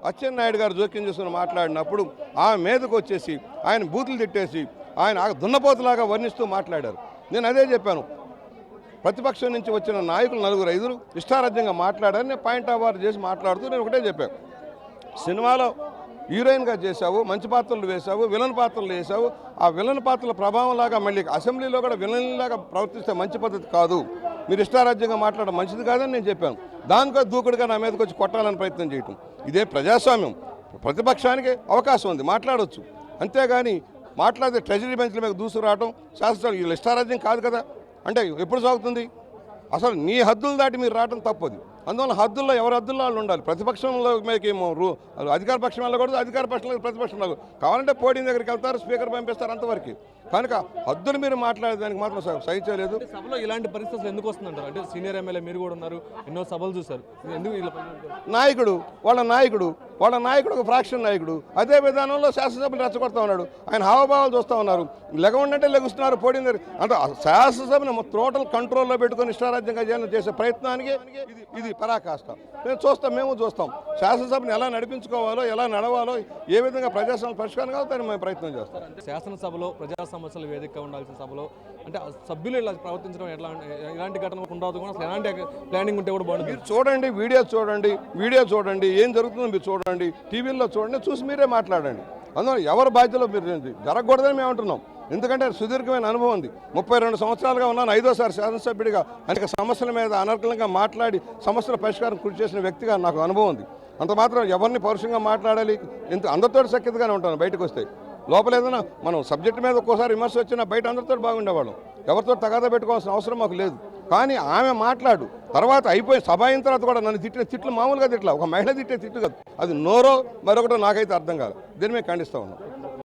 అచ్చెన్నాయుడు గారు జోక్యం చేసుకుని మాట్లాడినప్పుడు ఆ మీదకు వచ్చేసి ఆయన బూతులు తిట్టేసి ఆయన దున్నపోతులాగా వర్ణిస్తూ మాట్లాడారు. నేను అదే చెప్పాను, ప్రతిపక్షం నుంచి వచ్చిన నాయకులు 4-5 ఇష్టారాజ్యంగా మాట్లాడారని నేను పాయింట్ ఆఫ్ ఆర్డర్ చేసి మాట్లాడుతూ నేను ఒకటే చెప్పాను, సినిమాలో హీరోయిన్గా చేశావు, మంచి పాత్రలు వేశావు, విలన్ పాత్రలు వేశావు, ఆ విలన్ పాత్రల ప్రభావంలాగా మళ్ళీ అసెంబ్లీలో కూడా విలన్లాగా ప్రవర్తిస్తే మంచి పద్ధతి కాదు, మీరు ఇష్టారాజ్యంగా మాట్లాడడం మంచిది కాదని నేను చెప్పాను. దానికో దూకుడుగా నా మీదకి వచ్చి కొట్టాలని ప్రయత్నం చేయటం ఇదే ప్రజాస్వామ్యం. ప్రతిపక్షానికి అవకాశం ఉంది, మాట్లాడవచ్చు. అంతేగాని మాట్లాడితే ట్రెజరీ బెంచ్ల మీద దూసుకురావటం శాస్త్రాలు వీళ్ళు ఇష్టారాజ్యం కాదు కదా అంటే ఎప్పుడు సాగుతుంది? అసలు నీ హద్దులు దాటి మీరు రావడం తప్పదు. అందువల్ల హద్దుల్లో ఎవరి హద్దుల్లో వాళ్ళు ఉండాలి. ప్రతిపక్షంలో మీకేమో అధికార పక్షం వెళ్ళకూడదు, అధికార పక్షంలో ప్రతిపక్షంలో కావాలంటే పోడియం దగ్గరికి వెళ్తారు, స్పీకర్ పంపిస్తారు, అంతవరకు. కనుక హద్దులు మీరు మాట్లాడేదానికి మాత్రం సహించలేదు. సభలో ఇలాంటి పరిస్థితులు ఎందుకు వస్తుందంటారు? అంటే సీనియర్ ఎమ్మెల్యే మీరు కూడా ఉన్నారు, ఎన్నో సభలు చూశారు, ఎందుకు నాయకుడు వాళ్ళ నాయకుడు ఒక ఫ్రాక్షన్ నాయకుడు అదే విధానంలో శాసనసభను రెచ్చగొడతా ఉన్నాడు. ఆయన హావభావాలు చూస్తూ ఉన్నారు, లెగవంటే లెగుస్తున్నారు పోడియం దగ్గర. అంటే శాసనసభను టోటల్ కంట్రోల్లో పెట్టుకొని ఇష్టారాజ్యంగా చేసే ప్రయత్నానికి ఇది పరాకాష్ట. మేము చూస్తాం శాసనసభను ఎలా నడిపించుకోవాలో, ఎలా నడవాలో, ఏ విధంగా ప్రజాస్వామ్య పరిష్కారం కావాలో దాన్ని మేము ప్రయత్నం చేస్తాం. శాసనసభలో ప్రజా సమస్యల వేదికగా ఉండాల్సిన సభలో అంటే సభ్యులు ఇలా ప్రవర్తించడం ఎలాంటి ఘటనలు ఉండదు కూడా అసలు ఎలాంటి ప్లానింగ్ ఉంటే కూడా బాగుంటుంది. చూడండి, వీడియో చూడండి, ఏం జరుగుతుందో మీరు చూడండి, టీవీల్లో చూడండి, చూసి మీరే మాట్లాడండి. అందువల్ల ఎవరి బాధ్యతలో మీరు జరగకూడదని మేము అంటున్నాం. ఎందుకంటే సుదీర్ఘమైన అనుభవం ఉంది, 32 సంవత్సరాలుగా ఉన్నాను, 5వ శాసనసభ్యుడిగా అనేక సమస్యల మీద అనర్గళంగా మాట్లాడి సమస్యల పరిష్కారం కృషి చేసిన వ్యక్తిగా నాకు అనుభవం ఉంది. అంత మాత్రం ఎవరిని పరుషంగా మాట్లాడాలి, అందరితో సఖ్యతగానే ఉంటాను. బయటకు వస్తే లోపల ఏదైనా మనం సబ్జెక్టు మీద ఒక్కోసారి విమర్శ వచ్చినా బయట అందరితో బాగుండేవాళ్ళం, ఎవరితో తగాదా పెట్టుకోవాల్సిన అవసరం మాకు లేదు. కానీ ఆమె మాట్లాడు తర్వాత అయిపోయి సభ అయిన తర్వాత కూడా నన్ను తిట్టిన తిట్లు మామూలుగా తిట్ల, ఒక మహిళ తిట్టే తిట్టు కాదు, అది నోరో మరొకటో నాకైతే అర్థం కాదు. దీన్ని మేము ఖండిస్తూ ఉన్నాం.